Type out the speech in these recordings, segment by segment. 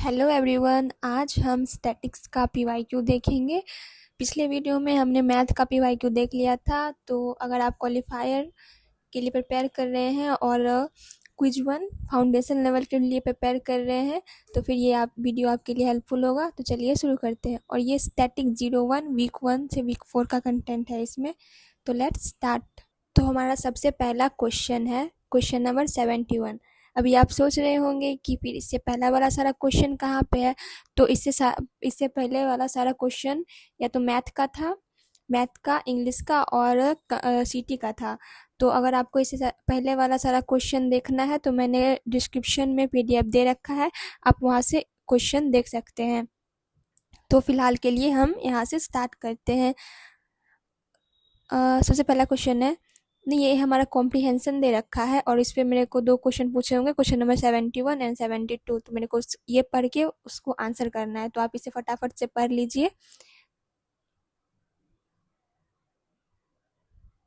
Hello everyone, आज हम statics का पीवाईक्यू देखेंगे। पिछले वीडियो में हमने मैथ का पीवाईक्यू देख लिया था। तो अगर आप क्वालिफायर के लिए प्रिपेयर कर रहे हैं और क्विज वन फाउंडेशन लेवल के लिए प्रिपेयर कर रहे हैं तो फिर ये आप वीडियो आपके लिए हेल्पफुल होगा। तो चलिए शुरू करते हैं। और ये स्टैटिक 01 वीक 1 से वीक 4 का कंटेंट है इसमें। तो लेट्स स्टार्ट। तो हमारा सबसे पहला क्वेश्चन है क्वेश्चन नंबर 71। अभी आप सोच रहे होंगे कि फिर इससे पहला वाला सारा क्वेश्चन कहाँ पे है। तो इससे पहले वाला सारा क्वेश्चन या तो मैथ का था, मैथ का, इंग्लिश का और सीटी का था। तो अगर आपको इससे पहले वाला सारा क्वेश्चन देखना है तो मैंने डिस्क्रिप्शन में पीडीएफ दे रखा है, आप वहाँ से क्वेश्चन देख सकते हैं। तो फिलहाल के लिए हम यहाँ से स्टार्ट करते हैं। सबसे पहला क्वेश्चन है, नहीं ये हमारा कॉम्प्रिहेंशन दे रखा है और इस पे मेरे को दो क्वेश्चन पूछे होंगे, क्वेश्चन नंबर 71 एंड 72। तो मेरे को ये पढ़ के उसको आंसर करना है। तो आप इसे फटाफट से पढ़ लीजिए।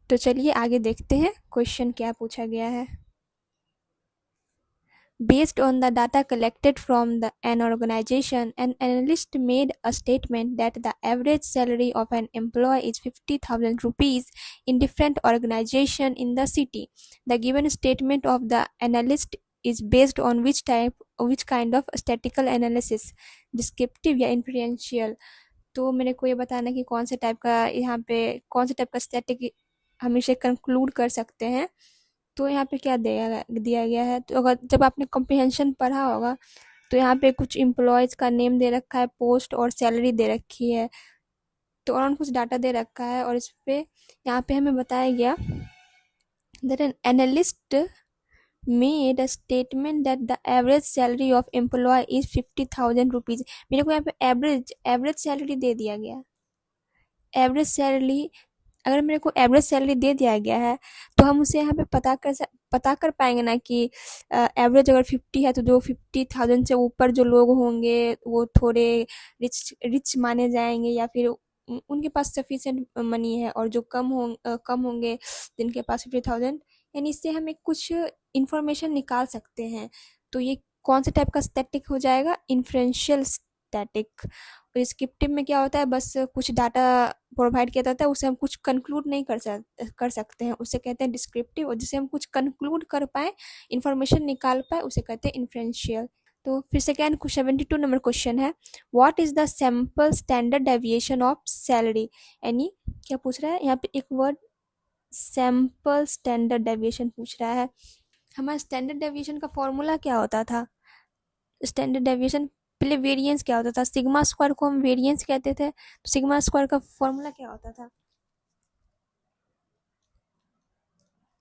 तो चलिए आगे देखते हैं क्वेश्चन क्या पूछा गया है। Based on the data collected from an organization, an analyst made a statement that the average salary of an employee is 50,000 rupees in different organizations in the city. The given statement of the analyst is based on which kind of statistical analysis, descriptive या inferential। तो मेरे को ये बताना है कि कौन से टाइप का यहाँ पे कौन से टाइप का स्टैटिक हम इसे कंक्लूड कर सकते हैं। तो यहाँ पे क्या दिया गया है। तो अगर जब आपने कॉम्प्रिहेंशन पढ़ा होगा तो यहाँ पे कुछ एम्प्लॉयज़ का नेम दे रखा है, पोस्ट और सैलरी दे रखी है। तो और कुछ डाटा दे रखा है और इस पे यहाँ पे हमें बताया गया that an analyst made a statement that the average salary of employee is 50,000 rupees। मेरे को यहाँ पे एवरेज सैलरी दे दिया गया। एवरेज सैलरी, अगर मेरे को एवरेज सैलरी दे दिया गया है तो हम उसे यहाँ पे पता कर पाएंगे ना कि एवरेज अगर 50 है तो जो 50,000 से ऊपर जो लोग होंगे वो थोड़े रिच माने जाएंगे या फिर उनके पास सफिशिएंट मनी है, और जो कम होंगे जिनके पास 50,000, यानी इससे हम एक कुछ इंफॉर्मेशन निकाल सकते हैं। तो ये कौन से टाइप का स्टैटिक हो जाएगा, इन्फ्रेंशियल स्टैटिक। और स्क्रिप्टिव में क्या होता है, बस कुछ डाटा प्रोवाइड किया जाता है, उसे हम कुछ कंक्लूड नहीं कर सकते हैं, उसे कहते हैं डिस्क्रिप्टिव। और जिसे हम कुछ कंक्लूड कर पाए, इंफॉर्मेशन निकाल पाए, उसे कहते हैं इन्फ्रेंशियल। तो फिर सेकेंड 72 नंबर क्वेश्चन है, what is the sample standard deviation of salary. यानी क्या पूछ रहा है यहाँ पे, एक वर्ड सैम्पल स्टैंडर्ड डेविएशन पूछ रहा है। हमारा स्टैंडर्ड डेविएशन का फॉर्मूला क्या होता था। स्टैंडर्ड डेविएशन पहले वेरिएंस क्या होता था, सिग्मा स्क्वायर को हम वेरिएंस कहते थे। तो सिग्मा स्क्वायर का फॉर्मूला क्या होता था,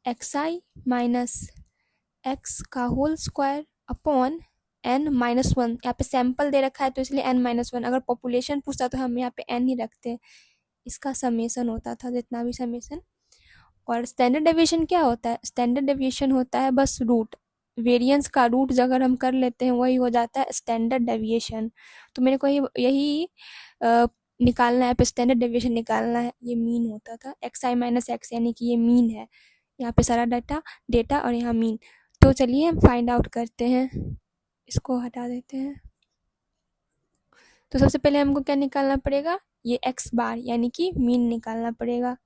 xi माइनस एक्स का whole square upon n minus one. यहाँ पे सैंपल दे रखा है तो इसलिए n माइनस वन। अगर पॉपुलेशन पूछता तो हम यहाँ पे n ही रखते, इसका समेशन होता था, जितना भी समेशन। और स्टैंडर्ड डेविएशन क्या होता है, स्टैंडर्ड डेविएशन होता है बस रूट, वेरिएंस का रूट अगर हम कर लेते हैं वही हो जाता है स्टैंडर्ड डेविएशन। तो मेरे को यही निकालना है, स्टैंडर्ड डेविएशन निकालना है। ये मीन होता था, एक्स आई माइनस एक्स, यानी कि ये मीन है। यहाँ पे सारा डेटा और यहाँ मीन। तो चलिए हम फाइंड आउट करते हैं, इसको हटा देते हैं। तो सबसे पहले हमको क्या निकालना पड़ेगा, ये एक्स बार यानी कि मीन निकालना पड़ेगा।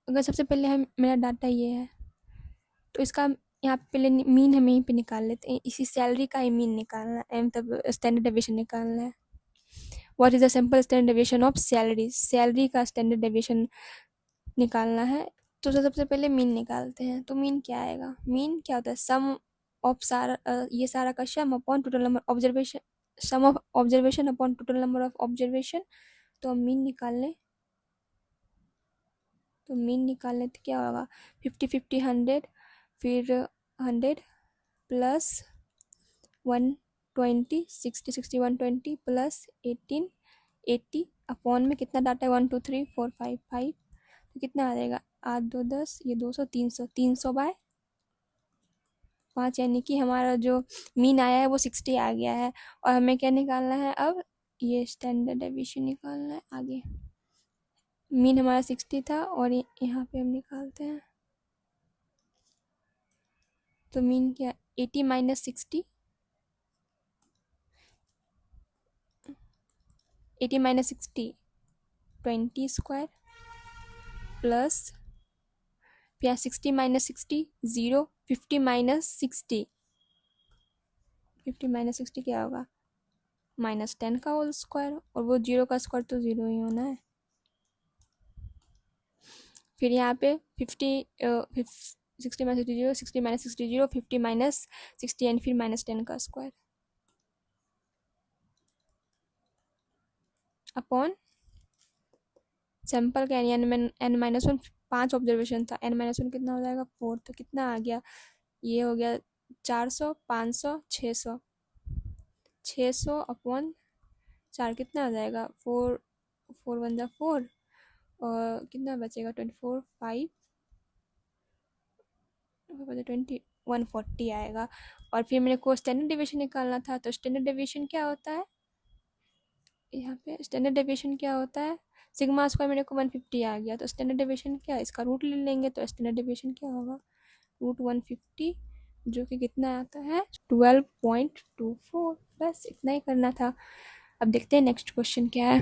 अगर सबसे पहले हम मेरा डाटा ये है तो इसका यहाँ पे पहले मीन हम यहीं पे निकाल लेते हैं। इसी सैलरी का ही मीन निकालना है, मतलब स्टैंडर्ड डेविएशन निकालना है। What is the simple standard deviation of salary, salary का स्टैंडर्ड डेविएशन निकालना है। तो सबसे पहले मीन निकालते हैं। तो मीन क्या आएगा, मीन क्या होता है, सम ऑफ सारा ये सारा का sum upon total number observation, sum of observation upon total number of observation. तो हम मीन निकाल लें। तो मीन निकालने तो क्या होगा, 50 50 100, फिर 100 प्लस 120, 60 60 120 प्लस 18 80 अपॉन में कितना डाटा है 1 2 3 4 5 5। तो कितना आ जाएगा, 8 2 10, ये 200 300, 300 बाय 5, यानी कि हमारा जो मीन आया है वो 60 आ गया है। और हमें क्या निकालना है अब, ये स्टैंडर्ड डेविएशन निकालना है आगे। मीन हमारा 60 था और यहाँ पे हम निकालते हैं। तो मीन क्या, 80 माइनस 60, 80 माइनस 60 20 स्क्वायर प्लस फिर 60 माइनस 60 0 50 माइनस 60 50 माइनस 60 क्या होगा -10 का होल स्क्वायर और वो 0 का स्क्वायर तो 0 ही होना है। फिर यहाँ पे 60 माइनस 60 0 60 माइनस 60 0 50 माइनस 60 एंड फिर -10 का स्क्वायर अपॉन सैंपल का एन माइनस वन 5 ऑब्जर्वेशन था, एन माइनस वन कितना हो जाएगा 4, तो कितना आ गया ये हो गया 400 500 600 600 अपॉन 4 कितना आ जाएगा 4 4 वन जा 4 और कितना बचेगा 24 5 20 140 आएगा। और फिर मेरे को स्टैंडर्ड डेविएशन निकालना था, तो स्टैंडर्ड डेविएशन क्या होता है यहाँ पे स्टैंडर्ड डेविएशन क्या होता है सिग्मा स्क्वायर मेरे को 150 आ गया, तो स्टैंडर्ड डेविएशन क्या है इसका रूट ले लेंगे, तो स्टैंडर्ड डेविएशन क्या होगा रूट 150 जो कि कितना आता है 12.24। बस इतना ही करना था। अब देखते हैं नेक्स्ट क्वेश्चन क्या है।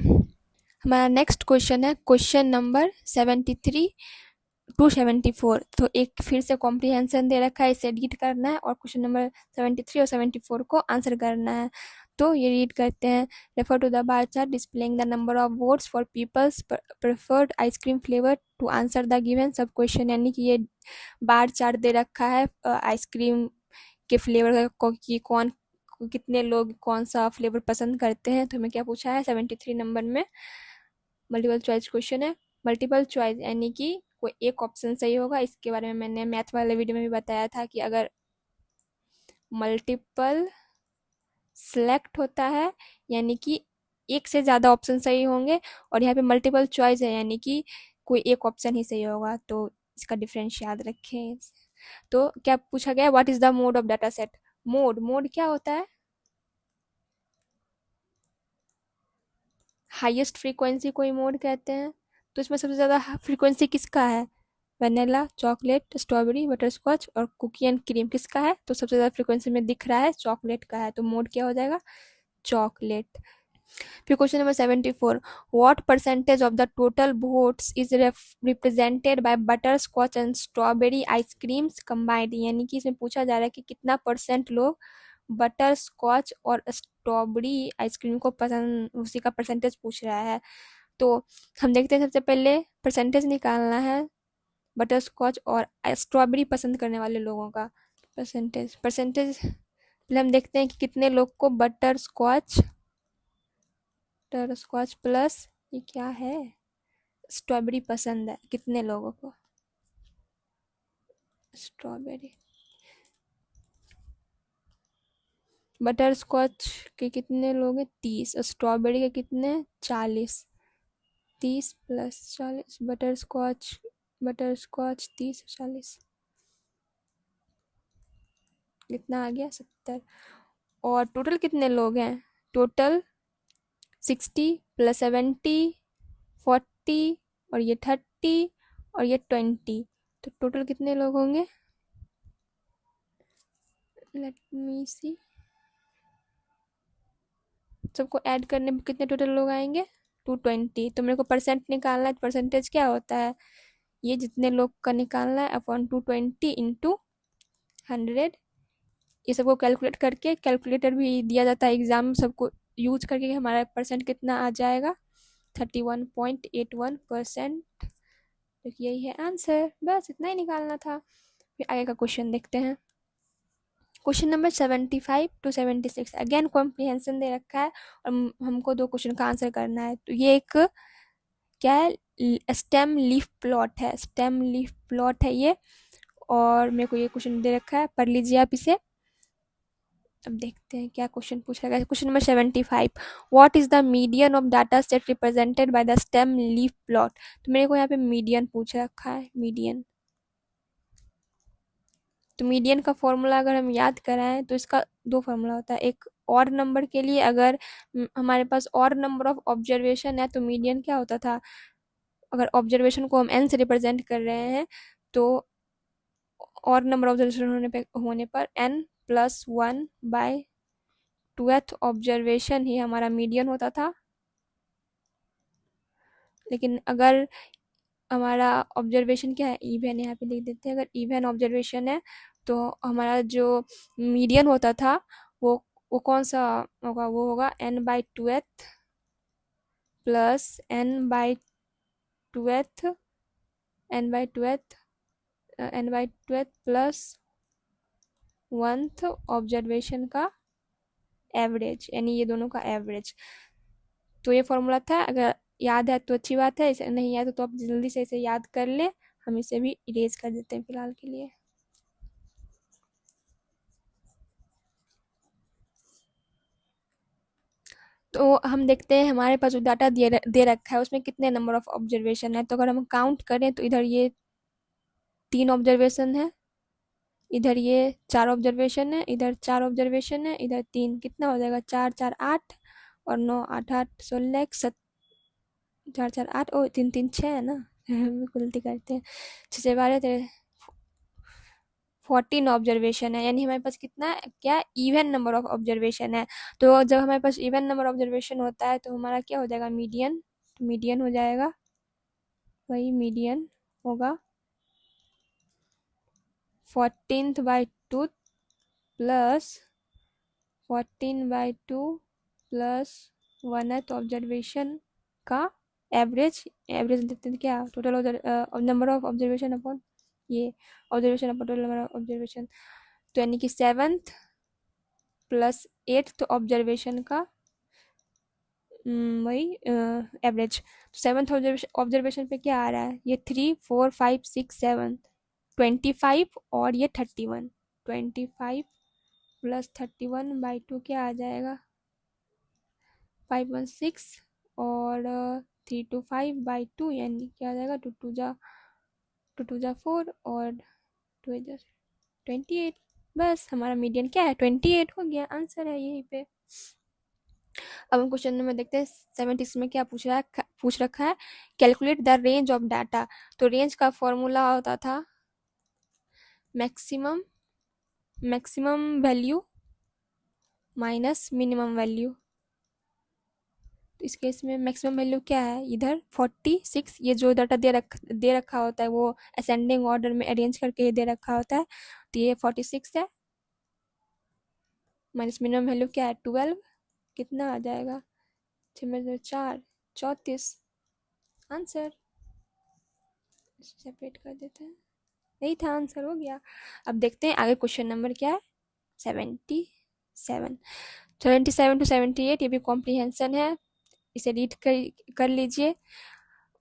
हमारा नेक्स्ट क्वेश्चन है क्वेश्चन नंबर 73 टू 74। तो एक फिर से कॉम्प्रिहेंशन दे रखा है, इसे रीड करना है और क्वेश्चन नंबर 73 और 74 को आंसर करना है। तो ये रीड करते हैं refer to the bar chart displaying the number of votes for people's preferred ice cream flavour to answer the given sub question, यानी कि ये बार चार्ट दे रखा है आइसक्रीम के फ्लेवर को कि कौन कितने लोग कौन सा फ्लेवर पसंद करते हैं। तो हमें क्या पूछा है 73 नंबर में मल्टीपल चॉइस क्वेश्चन है। मल्टीपल चॉइस यानी कि कोई एक ऑप्शन सही होगा, इसके बारे में मैंने मैथ वाले वीडियो में भी बताया था कि अगर मल्टीपल सेलेक्ट होता है यानी कि एक से ज़्यादा ऑप्शन सही होंगे, और यहाँ पे मल्टीपल चॉइस है यानी कि कोई एक ऑप्शन ही सही होगा, तो इसका डिफरेंस याद रखें। तो क्या पूछा गया what is the mode of data set. Mode क्या होता है हाईएस्ट फ्रीक्वेंसी कोई मोड कहते हैं। तो इसमें सबसे ज़्यादा फ्रीक्वेंसी किसका है वनीला चॉकलेट स्ट्रॉबेरी बटरस्कॉच और कुकी एंड क्रीम किसका है, तो सबसे ज़्यादा फ्रीक्वेंसी में दिख रहा है चॉकलेट का है, तो मोड क्या हो जाएगा चॉकलेट। फिर question number 74 what percentage of the total votes is represented by butterscotch and strawberry ice creams combined, यानी कि इसमें पूछा जा रहा है कि कितना परसेंट लोग बटर स्कॉच और स्ट्रॉबेरी आइसक्रीम को पसंद, उसी का परसेंटेज पूछ रहा है। तो हम देखते हैं सबसे पहले परसेंटेज निकालना है बटर स्कॉच और स्ट्रॉबेरी पसंद करने वाले लोगों का। परसेंटेज पहले हम देखते हैं कि कितने लोग को बटर स्कॉच प्लस ये क्या है स्ट्रॉबेरी पसंद है, कितने लोगों को स्ट्रॉबेरी बटर स्कॉच के कितने लोग हैं 30 और स्ट्रॉबेरी के कितने 40, 30 प्लस 40 बटर स्कॉच 30 40 कितना आ गया 70। और टोटल कितने लोग हैं टोटल 60 प्लस 70 40 और ये 30 और ये 20, तो टोटल कितने लोग होंगे लेट मी सी सबको ऐड करने में कितने टोटल लोग आएंगे 220। तो मेरे को परसेंट निकालना है, परसेंटेज क्या होता है ये जितने लोग का निकालना है अपॉन 220 इंटू 100। ये सबको कैलकुलेट करके कैलकुलेटर भी दिया जाता है एग्जाम सबको यूज करके हमारा परसेंट कितना आ जाएगा 31.81%, तो यही है आंसर। बस इतना ही निकालना था। फिर आगे का क्वेश्चन देखते हैं question number 75 to 76 again comprehension दे रखा है और हमको दो क्वेश्चन का आंसर करना है। तो ये एक क्या है स्टेम लीफ प्लॉट है ये, और मेरे को ये क्वेश्चन दे रखा है पढ़ लीजिए आप इसे। अब देखते हैं क्या क्वेश्चन पूछा गया। Question number 75 what is the median of data set represented by the stem leaf plot. तो मेरे को यहाँ पे मीडियन पूछ रखा है मीडियन, तो मीडियन का फॉर्मूला अगर हम याद कराएं तो इसका दो फार्मूला होता है। एक और नंबर के लिए अगर हमारे पास और नंबर ऑफ ऑब्जर्वेशन है तो मीडियन क्या होता था अगर ऑब्जर्वेशन को हम एन से रिप्रेजेंट कर रहे हैं तो और नंबर ऑब्जर्वेशन होने पर n plus 1 by 2th observation ही हमारा मीडियन होता था। लेकिन अगर हमारा ऑब्जर्वेशन क्या है, इवन, यहाँ पे लिख देते हैं, अगर इवन ऑब्जर्वेशन है तो हमारा जो मीडियन होता था वो वो कौन सा होगा, वो होगा n/2th plus n/2th n/2th n/2th plus 1th observation का एवरेज, यानी ये दोनों का एवरेज। तो ये फॉर्मूला था, अगर याद है तो अच्छी बात है, इसे नहीं याद तो आप जल्दी से इसे याद कर ले। हम इसे भी इरेज कर देते हैं फिलहाल के लिए। तो हम देखते हैं हमारे पास जो डाटा दे रखा है उसमें कितने नंबर ऑफ ऑब्जर्वेशन है। तो अगर हम काउंट करें तो इधर ये 3 ऑब्जर्वेशन है, इधर ये 4 ऑब्जर्वेशन है, इधर 4 ऑब्जर्वेशन है, इधर 3, कितना हो जाएगा, 4 4 8 और 9 8 8 16 4 4 8 और 3 3 6 है ना। गलती करते हैं, 6 6 12 13 14 ऑब्जर्वेशन है, यानी हमारे पास कितना है, क्या, इवन नंबर ऑफ ऑब्जर्वेशन है। तो जब हमारे पास इवन नंबर ऑब्जर्वेशन होता है तो हमारा क्या हो जाएगा, मीडियन। मीडियन हो जाएगा, वही मीडियन होगा 14/2 प्लस 14/2 प्लस 1th ऑब्जर्वेशन का एवरेज। एवरेज देखते हैं क्या, total number of observation upon ये observation upon total number of observation. तो यानी कि 7th प्लस 8th ऑब्जर्वेशन का वही एवरेज। तो 7th ऑब्जर्वेशन पे क्या आ रहा है, ये 3 4 5 6 7 25 और ये 31। 25 प्लस 31/2 क्या आ जाएगा, 516 और 325/2 यानी क्या आ जाएगा, 2 2 जा 4 और 2 28। बस हमारा मीडियन क्या है, 28 हो गया, आंसर है यहीं पे। अब हम क्वेश्चन नंबर देखते हैं 76 में क्या पूछ रखा है, calculate the range of data. तो रेंज का फॉर्मूला होता था maximum value minus minimum value. तो इस केस में मैक्सिमम वैल्यू क्या है, इधर 46, ये जो डाटा दे रखा होता है वो असेंडिंग ऑर्डर में अरेंज करके दे रखा होता है, तो ये 46 है, माइनस मिनिमम वैल्यू क्या है 12, कितना आ जाएगा 6 34, आंसर। सेपरेट कर देते हैं, यही था आंसर, हो गया। अब देखते हैं आगे क्वेश्चन नंबर क्या है, 77। 77 to 78 ये भी कॉम्प्रिहेंशन है, इसे रीड कर लीजिए।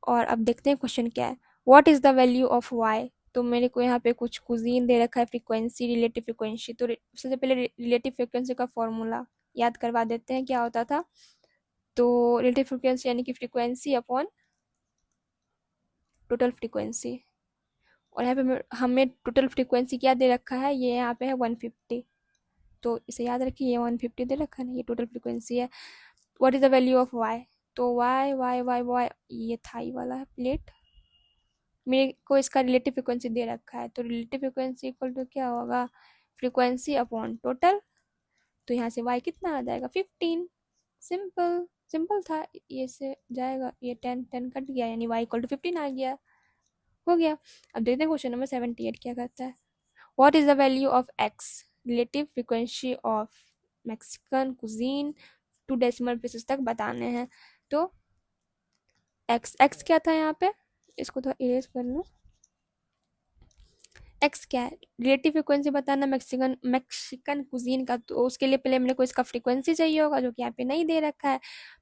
और अब देखते हैं क्वेश्चन क्या है, what is the value of Y. तो मेरे को यहाँ पे कुछ कुजीन दे रखा है, फ्रीक्वेंसी, रिलेटिव फ्रीक्वेंसी। तो सबसे पहले रिलेटिव फ्रीक्वेंसी का फॉर्मूला याद करवा देते हैं, क्या होता था। तो रिलेटिव फ्रीक्वेंसी यानी कि फ्रीक्वेंसी अपॉन टोटल फ्रीक्वेंसी। और यहाँ पे हमें टोटल फ्रीक्वेंसी क्या दे रखा है, ये यहाँ पे है 150। तो इसे याद रखिए, ये 150 दे रखा है ना, ये टोटल फ्रीक्वेंसी है। What is the value of Y. तो वाई वाई वाई वाई ये थाई वाला है प्लेट, मेरे को इसका रिलेटिव फ्रिक्वेंसी दे रखा है। तो रिलेटिव फ्रिक्वेंसी इक्वल टू क्या होगा, फ्रीक्वेंसी अपॉन टोटल। तो यहाँ से y कितना आ जाएगा 15। सिंपल सिंपल था, ये से जाएगा, ये 10 10 कट गया, यानी y इक्वल टू 15 आ गया, हो गया। अब देखते हैं क्वेश्चन नंबर 78 क्या करता है, what is the value of x, relative frequency of Mexican cuisine to decimal places तक बताने हैं। तो x क्या था यहाँ पे, इसको थोड़ा इरेज कर लूँ। एक्स क्या है, रिलेटिव फ्रिक्वेंसी बताना मैक्सिकन कुजीन का। तो उसके लिए पहले मेरे को इसका फ्रीक्वेंसी चाहिए होगा, जो कि यहाँ पे नहीं दे रखा है।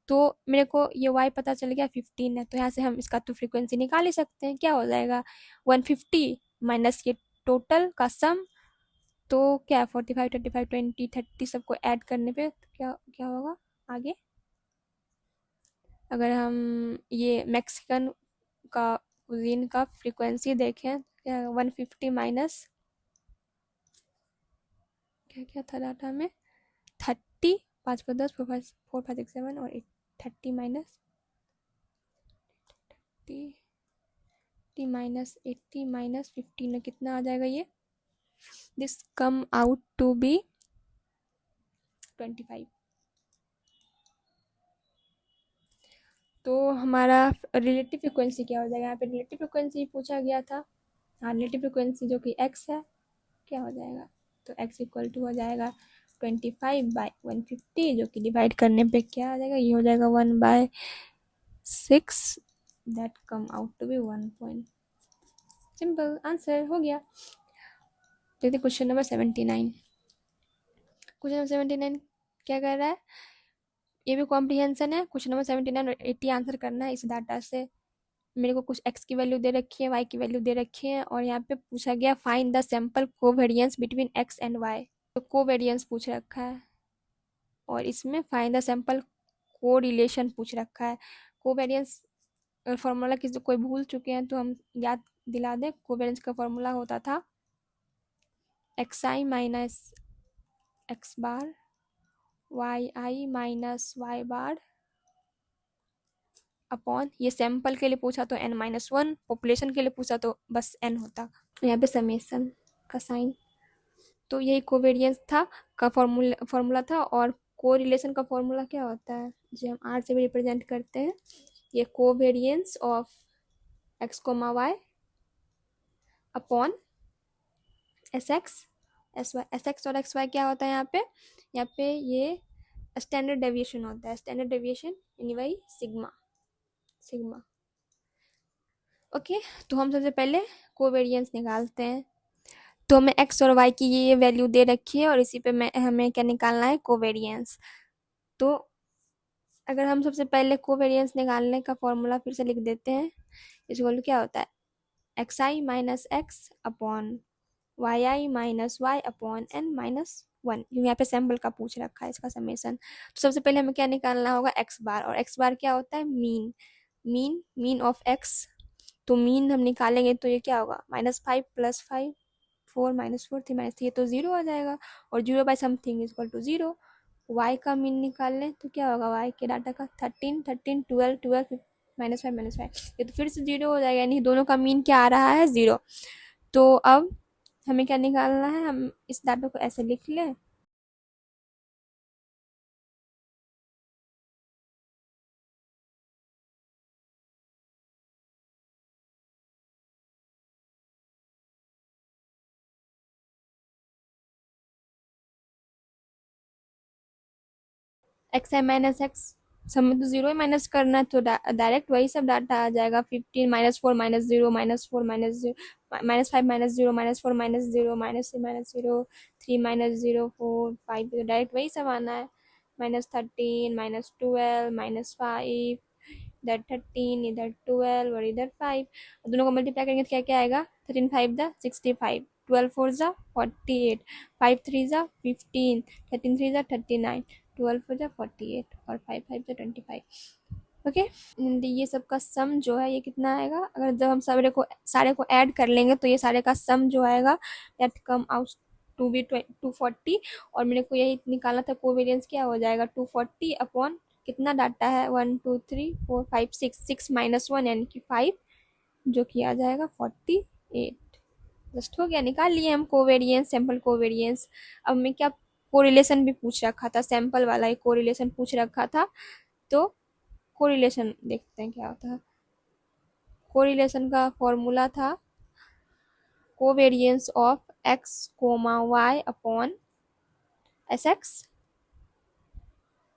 तो मेरे को ये वाई पता चल गया 15 है, तो यहाँ से हम इसका तो फ्रीक्वेंसी निकाल ही सकते हैं, क्या हो जाएगा 150 माइनस ये टोटल का सम। तो क्या 45 35 20 30 सबको ऐड करने पे क्या क्या होगा आगे। अगर हम ये मैक्सिकन का कुजीन का फ्रीक्वेंसी देखें, क्या 150 माइनस क्या क्या था डाटा में 30, 5 पर 10, 4 5 6 7 और 8, 30 माइनस 80 माइनस 15 में कितना आ जाएगा, ये this come out to be 25। तो हमारा रिलेटिव फ्रिक्वेंसी क्या हो जाएगा, यहाँ पे रिलेटिव फ्रिक्वेंसी पूछा गया था। हाँ, रिलेटिव फ्रिक्वेंसी जो कि x है, क्या हो जाएगा, तो x इक्वल टू हो जाएगा 25/150, जो कि डिवाइड करने पे क्या आ जाएगा, ये हो जाएगा 1/6, that come out to be 1 point. Simple answer हो गया। देखते क्वेश्चन नंबर 79। क्वेश्चन नंबर 79 क्या कर रहा है, ये भी कॉम्प्रिहेंशन है। क्वेश्चन नंबर 79 और 80 आंसर करना है इस डाटा से। मेरे को कुछ x की वैल्यू दे रखी है, y की वैल्यू दे रखी है, और यहाँ पे पूछा गया find the sample covariance between x and y। तो कोवेरिएंस पूछ रखा है, और इसमें फाइंड द सैम्पल कोरिलेशन पूछ रखा है। कोवेरिएंस फॉर्मूला किसी कोई भूल चुके हैं तो हम याद दिला दें। कोवेरिएंस का फॉर्मूला होता था xi माइनस x बार, yi minus y bar upon, ये सैंपल के लिए पूछा तो n-1, पॉपुलेशन के लिए पूछा तो बस n होता, यहाँ पे समेशन का साइन। तो यही कोवेरिएंस था का फॉर्मूला था। और कोरिलेशन का फॉर्मूला क्या होता है, जो हम r से भी रिप्रेजेंट करते हैं, ये covariance of x, y upon S X S Y. S X और एक्स वाई क्या होता है यहाँ पे ये स्टैंडर्ड डेविएशन होता है। स्टैंडर्ड डेविएशन यानी वही सिग्मा। ओके, तो हम सबसे पहले कोवेरिएंस निकालते हैं। तो हमें एक्स और वाई की ये वैल्यू दे रखी है, और इसी पे हमें क्या निकालना है, कोवेरिएंस। तो अगर हम सबसे पहले कोवेरिएंस निकालने का फॉर्मूला फिर से लिख देते हैं, इसको क्या होता है, एक्स आई माइनस एक्स अपॉन वाई आई माइनस वाई अपॉन n-1, क्योंकि यहाँ पे सैम्पल का पूछ रखा है इसका समेशन। तो सबसे पहले हमें क्या निकालना होगा, एक्स बार, और एक्स बार क्या होता है, मीन ऑफ एक्स। तो मीन हम निकालेंगे तो ये क्या होगा, -5 + 5 4 -4 3 -3, ये तो 0 आ जाएगा, और 0 by something is equal to 0। Y का मीन निकाल लें तो क्या होगा, वाई के डाटा का 13 13 12 12 -5 ये तो फिर से 0 हो जाएगा, यानी दोनों का मीन क्या आ रहा है, 0। तो अब हमें क्या निकालना है, हम इस डाटा को ऐसे लिख लें, एक्स आई माइनस एक्स, सब में तो 0 ही माइनस करना है, तो डायरेक्ट वही सब डाटा आ जाएगा। 15 -4 -0 -4 -0 -5 -0 -4 -0 -3 -0 3 -0 4 5, तो डायरेक्ट वही सब आना है। -13 -12 -5, इधर 13 इधर 12 और इधर 5, दोनों को मल्टीप्लाई करेंगे तो क्या क्या आएगा, 13 5 ज़ा 65, 12 4 ज़ा 48, 5 3 ज़ा 15, 13 3 ज़ा 39, 12 4 ज़ा 48 और 5 5 ज़ा 25। ओके, ये सब का सम जो है ये कितना आएगा, अगर जब हम सारे को ऐड कर लेंगे तो ये सारे का सम जो आएगा that come out to be 240। और मेरे को यही निकालना था, कोवेरिएंस क्या हो जाएगा, 240 अपॉन कितना डाटा है, 1 2 3 4 5 6 -1 यानी कि 5, जो कि आ जाएगा 48। जस्ट हो गया, निकाल लिए हम कोवेरिएंस, सैम्पल कोवेरिएंस। अब मैं क्या, कोरिलेशन भी पूछ रखा था, सैम्पल वाला ही कोरिलेशन पूछ रखा था, तो कोरिलेशन देखते हैं क्या होता है। कोरिलेशन का फॉर्मूला था covariance of x, y upon S X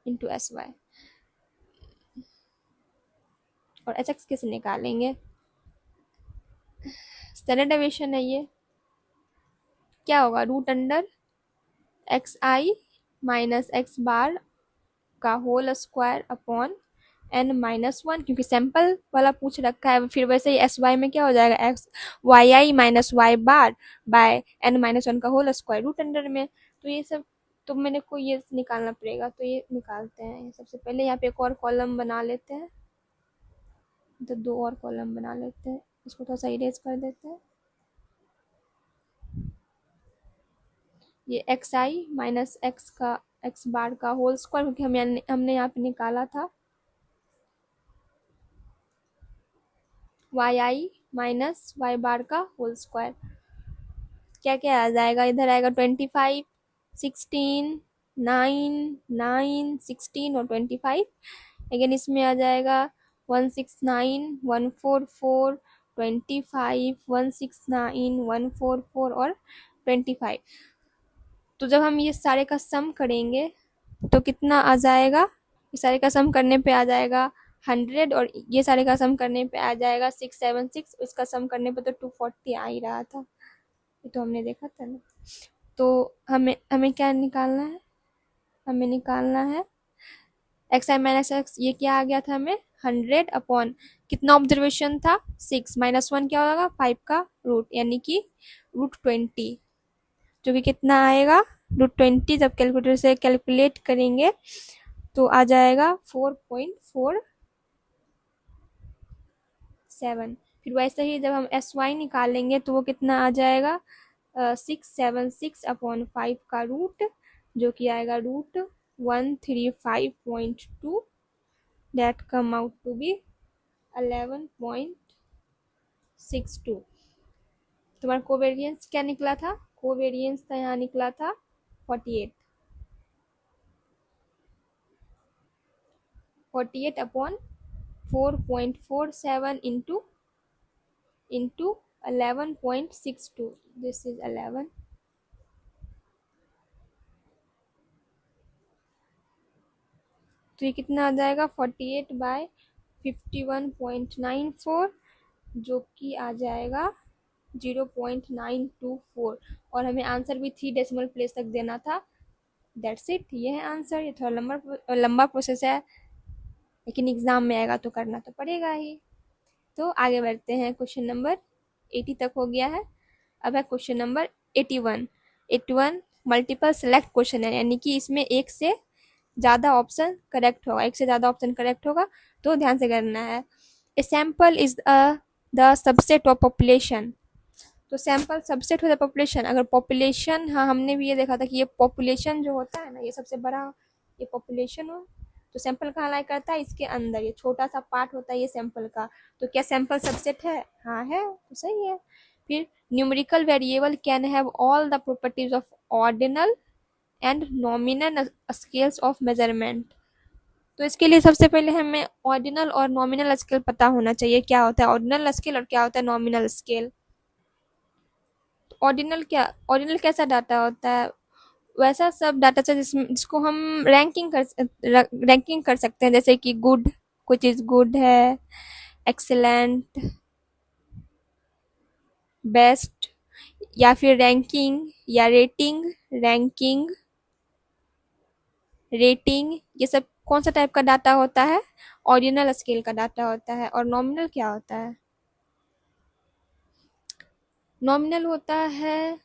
into S Y. और एच एक्स कैसे निकालेंगे, स्टैंडर्ड डेविएशन है ये, क्या होगा, √x_i माइनस x बार का होल स्क्वायर अपॉन n-1, क्योंकि सैंपल वाला पूछ रखा है। फिर वैसे ही एस वाई में क्या हो जाएगा, एक्स वाई आई माइनस वाई बार बाय n-1 का होल स्क्वायर √अंडर में। तो ये सब तो मेरे को ये निकालना पड़ेगा, तो ये निकालते हैं। सबसे पहले यहाँ पे एक और कॉलम बना लेते हैं, तो 2 और कॉलम बना लेते हैं, इसको थोड़ा सा इरेज कर देते हैं। ये एक्स आई माइनस एक्स बार का होल स्क्वायर, क्योंकि हमने यहाँ पे निकाला था वाई आई माइनस वाई बार का होल स्क्वायर। क्या क्या आ जाएगा, इधर आएगा 25 16 9 9 16 और 25। अगेन इसमें आ जाएगा 169, 144, 25, 169, 144 और 25। तो जब हम ये सारे का सम करेंगे तो कितना आ जाएगा? ये सारे का सम करने पे आ जाएगा 100, और ये सारे का सम करने पे आ जाएगा 676। इसका सम करने पे तो 240 आ ही रहा था, ये तो हमने देखा था ना। तो हमें हमें क्या निकालना है? हमें निकालना है एक्स आई माइनस एक्स। ये क्या आ गया था हमें? 100 अपॉन कितना ऑब्जर्वेशन था? 6 माइनस 1 क्या होगा? 5 का रूट, यानी कि √20, जो कि कितना आएगा? √20 जब कैलकुलेटर से कैलकुलेट करेंगे तो आ जाएगा 4.47। फिर वैसे ही जब हम एस वाई निकालेंगे तो वो कितना आ जाएगा? 676 अपॉन 5 का रूट, जो कि आएगा √135.2, that come out to be 11.62। तुम्हारा कोवेरियंस क्या निकला था? कोवेरियंस था यहाँ निकला था 48। 48 अपॉन 4.47 इंटू 11.62, दिस इज 11। तो ये कितना आ जाएगा? 48/51.94, जो कि आ जाएगा 0.924। और हमें आंसर भी 3 डेसिमल प्लेस तक देना था। दैट्स इट, ये है आंसर। ये थोड़ा लंबा प्रोसेस है, लेकिन एग्जाम में आएगा तो करना तो पड़ेगा ही। तो आगे बढ़ते हैं, क्वेश्चन नंबर 80 तक हो गया है। अब है question number 81। 81 multiple select question है, यानी कि इसमें एक से ज़्यादा ऑप्शन करेक्ट होगा। एक से ज़्यादा ऑप्शन करेक्ट होगा तो ध्यान से करना है। ए sample is the subset of population. तो सैम्पल सबसेट होता है पॉपुलेशन। अगर पॉपुलेशन, हाँ हमने भी ये देखा था कि ये पॉपुलेशन जो होता है ना, ये सबसे बड़ा ये पॉपुलेशन हो, तो सैंपल कहाँ लाई करता है? इसके अंदर ये छोटा सा पार्ट होता है ये सैंपल का। तो क्या सैंपल सबसेट है? हाँ है, तो सही है। फिर numerical variable can have all the properties of ordinal and nominal scales of measurement. तो इसके लिए सबसे पहले हमें ऑर्डिनल और नॉमिनल स्केल पता होना चाहिए। क्या होता है ऑर्डिनल स्केल और क्या होता है नॉमिनल स्केल? ऑर्डिनल क्या, ऑर्डिनल कैसा डाटा होता है? वैसा सब डाटा से जिसको हम रैंकिंग कर सकते हैं, जैसे कि गुड, कुछ चीज गुड है, एक्सेलेंट, बेस्ट, या फिर रैंकिंग या रेटिंग, रैंकिंग, रेटिंग, ये सब कौन सा टाइप का डाटा होता है? ऑर्डिनल स्केल का डाटा होता है। और नॉमिनल क्या होता है? नॉमिनल होता है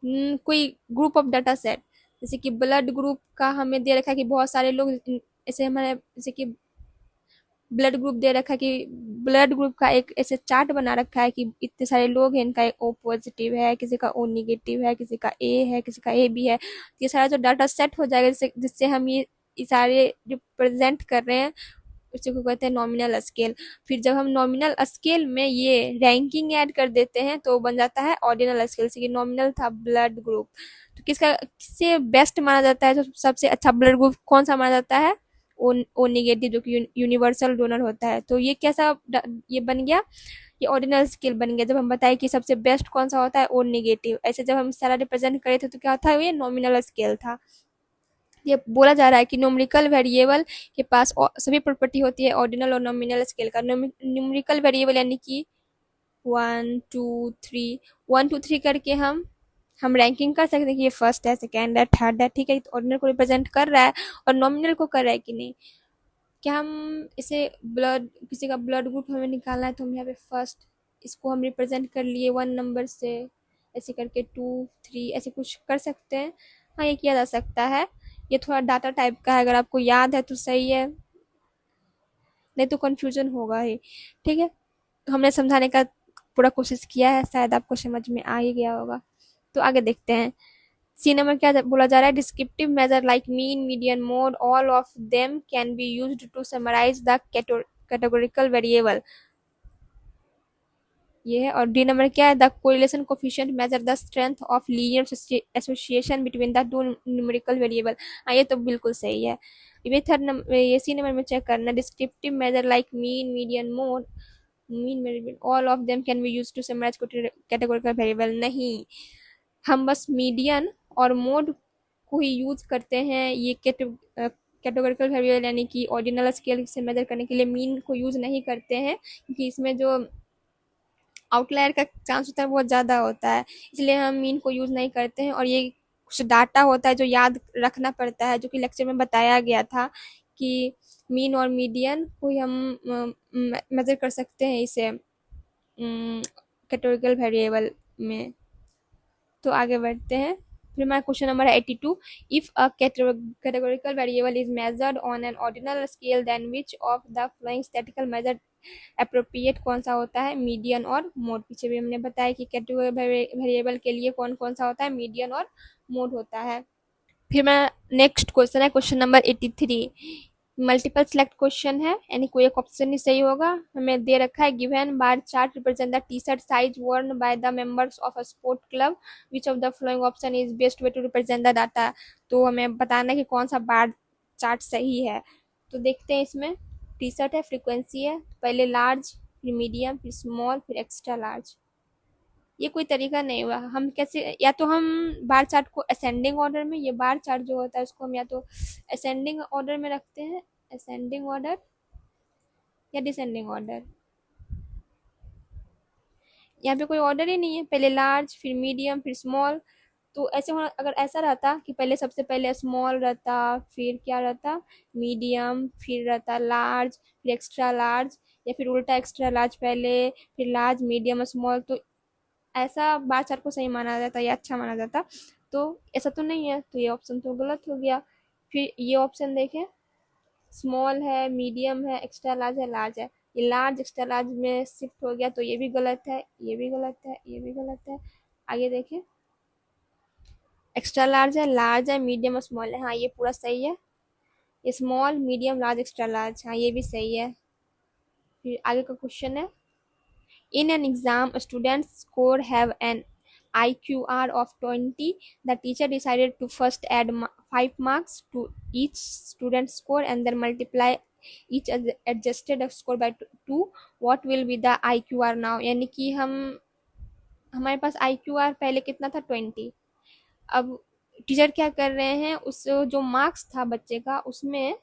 कोई ग्रुप ऑफ डाटा सेट। जैसे कि ब्लड ग्रुप का हमें दे रखा है कि बहुत सारे लोग, ऐसे हमारे जैसे कि ब्लड ग्रुप दे रखा है कि ब्लड ग्रुप का एक ऐसे चार्ट बना रखा है कि इतने सारे लोग हैं, इनका एक ओ पॉजिटिव है, किसी का ओ निगेटिव है, किसी का ए है, किसी का ए बी है। ये सारा जो डाटा सेट हो जाएगा, जिससे जिससे हम ये सारे रिप्रेजेंट कर रहे हैं, उसी को कहते हैं नॉमिनल स्केल। फिर जब हम नॉमिनल स्केल में ये रैंकिंग ऐड कर देते हैं तो बन जाता है ऑर्डिनल स्केल। से नॉमिनल था ब्लड ग्रुप, तो किससे बेस्ट माना जाता है? तो सबसे अच्छा ब्लड ग्रुप कौन सा माना जाता है? ओ निगेटिव, जो कि यूनिवर्सल डोनर होता है। तो ये कैसा ये बन गया? ये ऑर्डिनल स्केल बन गया। जब हम बताए कि सबसे बेस्ट कौन सा होता है, ओ निगेटिव। ऐसे जब हम सारा रिप्रेजेंट करे थे तो क्या था? ये नॉमिनल स्केल था। ये बोला जा रहा है कि न्यूमेरिकल वेरिएबल के पास सभी प्रॉपर्टी होती है ऑर्डिनल और नॉमिनल स्केल का। न्यूमेरिकल वेरिएबल यानी कि 1 2 3 करके हम रैंकिंग कर सकते हैं कि ये फर्स्ट है, सेकेंड है, थर्ड है, ठीक है। तो ऑर्डिनल को रिप्रेजेंट कर रहा है और नॉमिनल को कर रहा है कि नहीं। क्या हम इसे ब्लड, किसी का ब्लड ग्रुप हमें निकालना है तो हम यहाँ पे फर्स्ट, इसको हम रिप्रेजेंट कर लिए 1 नंबर से, ऐसे करके 2 3 ऐसे कुछ कर सकते हैं। हाँ, ये किया जा सकता है। ये थोड़ा डाटा टाइप का है, अगर आपको याद है तो सही है, नहीं तो कंफ्यूजन होगा ही। ठीक है, तो हमने समझाने का पूरा कोशिश किया है, शायद आपको समझ में आ ही गया होगा। तो आगे देखते हैं। सी नंबर क्या बोला जा रहा है? Descriptive measure like mean, median, mode, all of them can be used to summarise the categorical variable. ये है। और डी नंबर क्या है? The correlation coefficient measure the strength of linear association between the two numerical variable. हाँ, ये तो बिल्कुल सही है। ये थर्ड नंबर, ये सी नंबर में चेक करना। Descriptive measure like mean, median, mode, mean, median, all of them can be use to summarise categorical variable. नहीं, हम बस मीडियन और मोड को ही यूज करते हैं ये कैटेगोरिकल वेरिएबल यानी कि ऑर्डिनल स्केल से मेजर करने के लिए मीन को यूज नहीं करते हैं, क्योंकि इसमें जो आउटलायर का चांस होता है बहुत ज़्यादा होता है, इसलिए हम मीन को यूज़ नहीं करते हैं। और ये कुछ डाटा होता है जो याद रखना पड़ता है, जो कि लेक्चर में बताया गया था कि मीन और मीडियन को ही हम मेजर कर सकते हैं इसे कैटेगोरिकल वेरिएबल में। तो आगे बढ़ते हैं। फिर हमारा क्वेश्चन नंबर है 82। If a categorical variable is measured on an ordinal scale then which of the following statistical measure appropriate कौन सा होता है, मीडियन और मोड। पीछे भी हमने बताया कि कैटेगोरिकल वेरिएबल के लिए कौन कौन सा होता है, मीडियन और मोड होता है। फिर मैं नेक्स्ट क्वेश्चन है question number 83। Multiple select question है, यानी कोई एक ऑप्शन नहीं सही होगा। हमें दे रखा है given bar chart represent the T shirt size worn by the members of a sport club, which of the following option is best way to represent the data. तो हमें बताना है कि कौन सा बार चार्ट सही है। तो देखते हैं, इसमें टी शर्ट है, फ्रीक्वेंसी है, पहले लार्ज, फिर मीडियम, फिर स्मॉल, फिर एक्स्ट्रा लार्ज। ये कोई तरीका नहीं हुआ। हम कैसे, या तो हम बार चार्ट को असेंडिंग ऑर्डर में, ये बार चार्ट जो होता है उसको हम या तो असेंडिंग ऑर्डर में रखते हैं, असेंडिंग ऑर्डर या डिसेंडिंग ऑर्डर। यहाँ पे कोई ऑर्डर ही नहीं है, पहले लार्ज फिर मीडियम फिर स्मॉल। तो ऐसे होना, अगर ऐसा रहता कि पहले सबसे पहले स्मॉल रहता, फिर क्या रहता, मीडियम, फिर रहता लार्ज, फिर एक्स्ट्रा लार्ज, या फिर उल्टा एक्स्ट्रा लार्ज पहले, फिर लार्ज, मीडियम, स्मॉल, तो ऐसा बार चार्ट को सही माना जाता या अच्छा माना जाता। तो ऐसा तो नहीं है, तो ये ऑप्शन तो गलत हो गया। फिर ये ऑप्शन देखें, स्मॉल है, मीडियम है, एक्स्ट्रा लार्ज है, लार्ज है, ये लार्ज एक्स्ट्रा लार्ज में शिफ्ट हो गया, तो ये भी गलत है, ये भी गलत है, ये भी गलत है। आगे देखें, एक्स्ट्रा लार्ज है, मीडियम और स्मॉल है, हाँ ये पूरा सही है। ये small, medium, large, extra large, हाँ ये भी सही है। फिर आगे का क्वेश्चन है, in an exam students score have an IQR of 20. The teacher decided to first add 5 marks to each student score and then multiply each adjusted score by 2. What will be the IQR now? यानी कि हमारे पास IQR पहले कितना था, 20। अब teacher क्या कर रहे हैं, उस जो मार्क्स था बच्चे का उसमें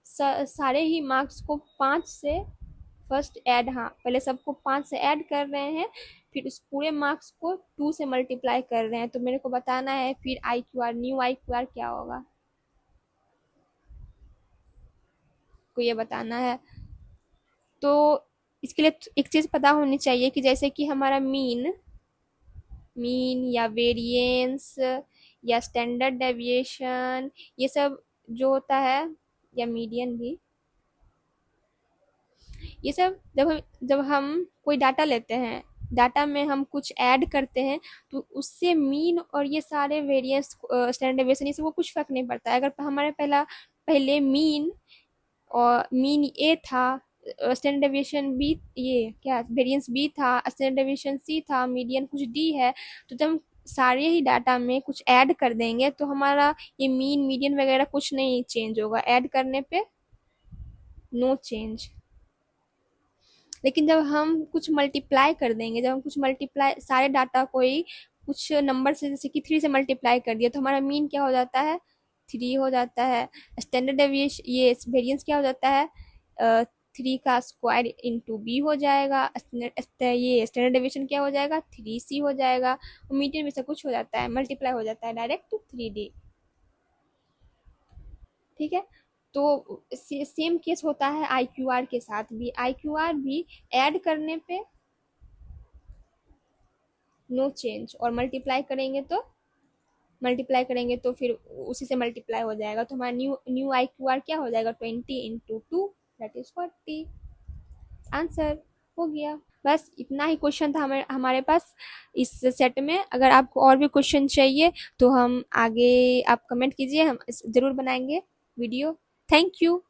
सारे ही मार्क्स को 5 से फर्स्ट ऐड, हाँ पहले सबको 5 से ऐड कर रहे हैं, फिर उस पूरे मार्क्स को 2 से मल्टीप्लाई कर रहे हैं। तो मेरे को बताना है फिर IQR, न्यू IQR क्या होगा, को ये बताना है। तो इसके लिए एक चीज़ पता होनी चाहिए कि जैसे कि हमारा मीन या वेरिएंस या स्टैंडर्ड डेविएशन, ये सब जो होता है, या मीडियन भी, ये सब जब हम कोई डाटा लेते हैं, डाटा में हम कुछ ऐड करते हैं, तो उससे मीन और ये सारे वेरिएंस, स्टैंडर्ड डेविएशन, ये सब को कुछ फर्क नहीं पड़ता है। अगर हमारे पहले मीन और मीन ए था, स्टैंडर्ड डेविएशन बी, ये क्या वेरिएंस बी था, स्टैंडर्ड डेविएशन सी था, मीडियन कुछ डी है, तो जब हम सारे ही डाटा में कुछ ऐड कर देंगे तो हमारा ये मीन, मीडियन वगैरह कुछ नहीं चेंज होगा, ऐड करने पे नो चेंज। लेकिन जब हम कुछ मल्टीप्लाई कर देंगे, जब हम कुछ मल्टीप्लाई सारे डाटा को ही कुछ नंबर से, जैसे कि 3 से मल्टीप्लाई कर दिया, तो हमारा मीन क्या हो जाता है, 3 हो जाता है। स्टैंडर्ड डेविएशन, ये वेरिएंस क्या हो जाता है, 3 का स्क्वायर इंटू बी हो जाएगा। ये स्टैंडर्ड डेविएशन क्या हो जाएगा, 3c हो जाएगा। और मीडियन में से कुछ हो जाता है, मल्टीप्लाई हो जाता है डायरेक्ट टू 3d। ठीक है, तो सेम केस होता है IQR के साथ भी। IQR भी ऐड करने पे नो चेंज, और मल्टीप्लाई करेंगे तो फिर उसी से मल्टीप्लाई हो जाएगा। तो हमारा न्यू IQR क्या हो जाएगा, 20 इंटू 2 दैट इज 40। आंसर हो गया। बस इतना ही क्वेश्चन था हमारे पास इस सेट में। अगर आपको और भी क्वेश्चन चाहिए तो हम आगे, आप कमेंट कीजिए, हम ज़रूर बनाएंगे वीडियो। Thank you.